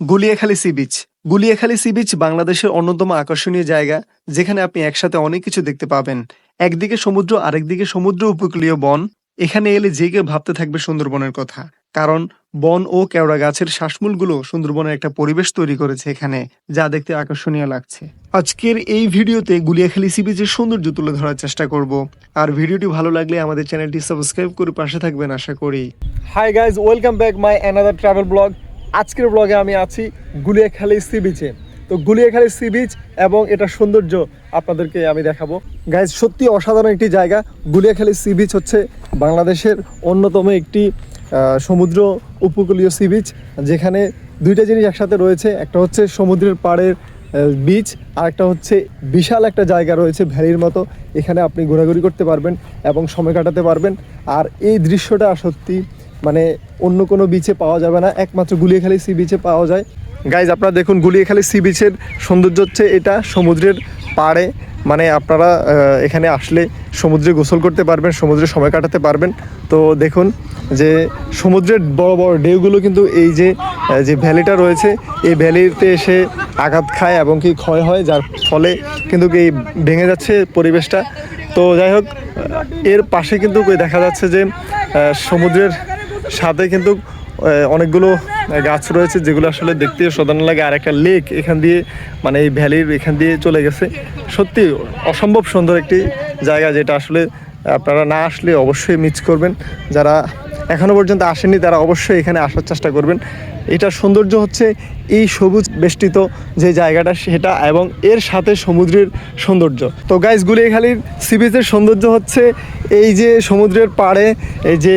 Guliakhali sea beach. Guliakhali sea beach বাংলাদেশের অন্যতম আকর্ষণীয় জায়গা, যেখানে আপনি একসাথে অনেক কিছু দেখতে পাবেন। একদিকে সমুদ্র, আরেকদিকে সমুদ্র উপকূলীয় বন। এখানে এলে যে কেউ ভাবতে থাকবে সুন্দরবনের কথা, কারণ বন ও কেওড়া গাছের শ্বাসমূলগুলো সুন্দরবনের একটা পরিবেশ তৈরি করেছে এখানে, যা দেখতে আকর্ষণীয় লাগছে। আজকের এই ভিডিওতে গুলিয়াখালী সি বিচের সৌন্দর্য তুলে ধরার চেষ্টা করব। আর ভিডিওটি ভালো লাগলে আমাদের চ্যানেলটি সাবস্ক্রাইব করে পাশে থাকবেন আশা করি। Hi guys, welcome back my another travel blog. আজকের ব্লগে আমি আছি গুলিয়াখালী সি বিচে। তো গুলিয়াখালী সি বিচ এবং এটার সৌন্দর্য আপনাদেরকে আমি দেখাবো। গাইজ, সত্যি অসাধারণ একটি জায়গা। গুলিয়াখালী সি বিচ হচ্ছে বাংলাদেশের অন্যতম একটি সমুদ্র উপকূলীয় সি বিচ, যেখানে দুইটা জিনিস একসাথে রয়েছে। একটা হচ্ছে সমুদ্রের পাড়ের বিচ, আর একটা হচ্ছে বিশাল একটা জায়গা রয়েছে ভ্যালির মতো। এখানে আপনি ঘোরাঘুরি করতে পারবেন এবং সময় কাটাতে পারবেন। আর এই দৃশ্যটা সত্যি মানে অন্য কোনো বিচে পাওয়া যাবে না, একমাত্র গুলিয়াখালী সি বিচে পাওয়া যায়। গাইজ, আপনারা দেখুন, গুলিয়াখালী সি বিচের সৌন্দর্য হচ্ছে এটা সমুদ্রের পাড়ে। মানে আপনারা এখানে আসলে সমুদ্রে গোসল করতে পারবেন, সমুদ্রে সময় কাটাতে পারবেন। তো দেখুন যে সমুদ্রের বড় বড় ঢেউগুলো কিন্তু এই যে ভ্যালিটা রয়েছে, এই ভ্যালিতে এসে আঘাত খায় এবং কি ক্ষয় হয়, যার ফলে কিন্তু এই ভেঙে যাচ্ছে পরিবেশটা। তো যাই হোক, এর পাশে কিন্তু দেখা যাচ্ছে যে সমুদ্রের সাথে কিন্তু অনেকগুলো গাছ রয়েছে, যেগুলো আসলে দেখতে সাধারণ লাগে। আর একটা লেক এখান দিয়ে, মানে এই ভ্যালির এখান দিয়ে চলে গেছে। সত্যি অসম্ভব সুন্দর একটি জায়গা, যেটা আসলে আপনারা না আসলে অবশ্যই মিস করবেন। যারা এখনও পর্যন্ত আসেননি তারা অবশ্যই এখানে আসার চেষ্টা করবেন। এটার সৌন্দর্য হচ্ছে এই সবুজ বেষ্টিত যে জায়গাটা সেটা, এবং এর সাথে সমুদ্রের সৌন্দর্য। তো গাইজ, গুলিয়াখালীর সি বিচের সৌন্দর্য হচ্ছে এই যে সমুদ্রের পাড়ে এই যে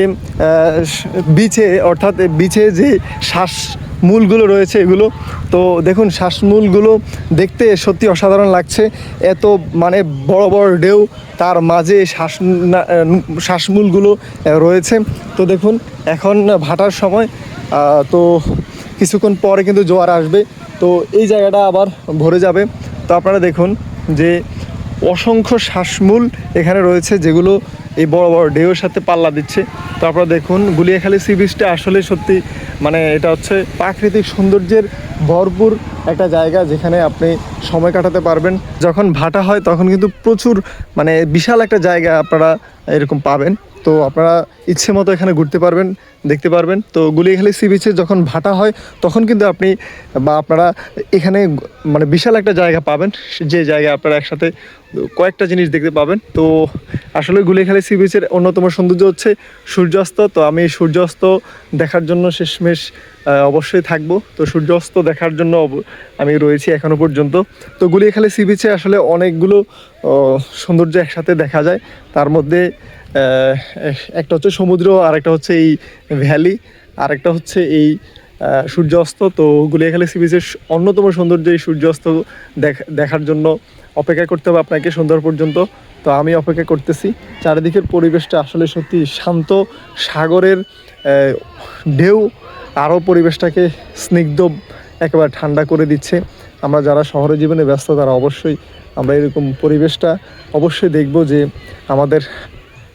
বিচে, অর্থাৎ বিচে যে শ্বাসমূলগুলো রয়েছে এগুলো। তো দেখুন, শ্বাসমূলগুলো দেখতে সত্যি অসাধারণ লাগছে। এত মানে বড় বড় ঢেউ, তার মাঝে শ্বাসমূলগুলো রয়েছে। তো দেখুন, এখন ভাটার সময়, তো কিছুক্ষণ পরে কিন্তু জোয়ার আসবে, তো এই জায়গাটা আবার ভরে যাবে। তো আপনারা দেখুন যে অসংখ্য শ্বাসমূল এখানে রয়েছে, যেগুলো এই বড় বড় ঢেউয়ের সাথে পাল্লা দিচ্ছে। তো আপনারা দেখুন, গুলিয়াখালী সি বিচটা আসলে সত্যি মানে এটা হচ্ছে প্রাকৃতিক সৌন্দর্যের ভরপুর একটা জায়গা, যেখানে আপনি সময় কাটাতে পারবেন। যখন ভাটা হয় তখন কিন্তু প্রচুর মানে বিশাল একটা জায়গা আপনারা এরকম পাবেন। তো আপনারা ইচ্ছে মতো এখানে ঘুরতে পারবেন, দেখতে পারবেন। তো গুলিয়াখালী সি বিচে যখন ভাটা হয় তখন কিন্তু আপনারা এখানে মানে বিশাল একটা জায়গা পাবেন, যে জায়গায় আপনারা একসাথে কয়েকটা জিনিস দেখতে পাবেন। তো আসলে গুলিয়াখালী সি বিচের অন্যতম সৌন্দর্য হচ্ছে সূর্যাস্ত। তো আমি সূর্যাস্ত দেখার জন্য শেষমেশ অবশ্যই থাকবো। তো সূর্যাস্ত দেখার জন্য আমি রয়েছি এখনও পর্যন্ত। তো গুলিয়াখালী সি বিচে আসলে অনেকগুলো সৌন্দর্য একসাথে দেখা যায়। তার মধ্যে একটা হচ্ছে সমুদ্র, আর একটা হচ্ছে এই ভ্যালি, আর একটা হচ্ছে এই সূর্যাস্ত। তো গুলিয়াখালী সি বিচের অন্যতম সৌন্দর্য এই সূর্যাস্ত দেখার জন্য অপেক্ষা করতে হবে আপনাকে সন্ধ্যা পর্যন্ত। তো আমি অপেক্ষা করতেছি। চারিদিকের পরিবেশটা আসলে সত্যি শান্ত, সাগরের ঢেউ আরও পরিবেশটাকে স্নিগ্ধ একেবারে ঠান্ডা করে দিচ্ছে। আমরা যারা শহরের জীবনে ব্যস্ত তারা অবশ্যই আমরা এরকম পরিবেশটা অবশ্যই দেখব, যে আমাদের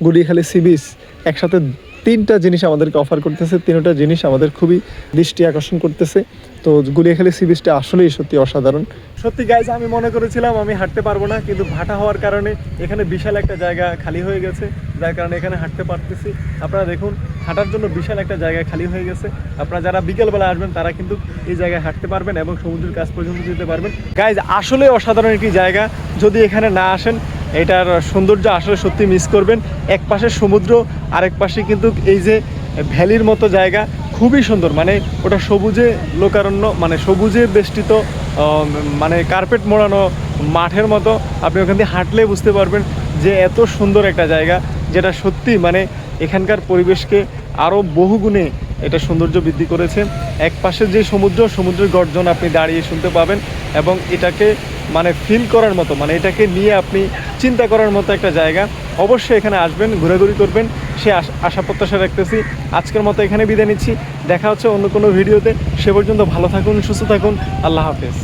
গুলিয়াখালী সি বিচ একসাথে তিনটা জিনিস আমাদেরকে অফার করতেছে। তিনটা জিনিস আমাদের খুবই দৃষ্টি আকর্ষণ করতেছে। তো গুলিয়াখালী সি বিচটা আসলেই সত্যি অসাধারণ। সত্যি গাইজ, আমি মনে করেছিলাম আমি হাঁটতে পারবো না, কিন্তু ভাটা হওয়ার কারণে এখানে বিশাল একটা জায়গা খালি হয়ে গেছে, যার কারণে এখানে হাঁটতে পারতেছি। আপনারা দেখুন, হাঁটার জন্য বিশাল একটা জায়গা খালি হয়ে গেছে। আপনারা যারা বিকেলবেলা আসবেন তারা কিন্তু এই জায়গায় হাঁটতে পারবেন এবং সমুদ্রের কাছ পর্যন্ত যেতে পারবেন। গাইজ, আসলে অসাধারণ একটি জায়গা। যদি এখানে না আসেন, এটার সৌন্দর্য আসলে সত্যি মিস করবেন। এক পাশে সমুদ্র, আরেক পাশে কিন্তু এই যে ভ্যালির মতো জায়গা, খুবই সুন্দর। মানে ওটা সবুজে লোকারণ্য, মানে সবুজে বেষ্টিত, মানে কার্পেট মোড়ানো মাঠের মতো। আপনি ওখান দিয়ে হাঁটলে বুঝতে পারবেন যে এত সুন্দর একটা জায়গা, যেটা সত্যি মানে এখানকার পরিবেশকে আরও বহুগুণে এটা সৌন্দর্য বৃদ্ধি করেছে। এক পাশে যে সমুদ্রের গর্জন আপনি দাঁড়িয়ে শুনতে পাবেন, এবং এটাকে মানে ফিল করার মতো, মানে এটাকে নিয়ে আপনি চিন্তা করার মতো একটা জায়গা। অবশ্যই এখানে আসবেন, ঘোরাঘুরি করবেন, সে আশা প্রত্যাশা রাখতেছি। আজকের মতো এখানে বিদায় নিচ্ছি। দেখা হচ্ছে অন্য কোনো ভিডিওতে। সে পর্যন্ত ভালো থাকুন, সুস্থ থাকুন। আল্লাহ হাফেজ।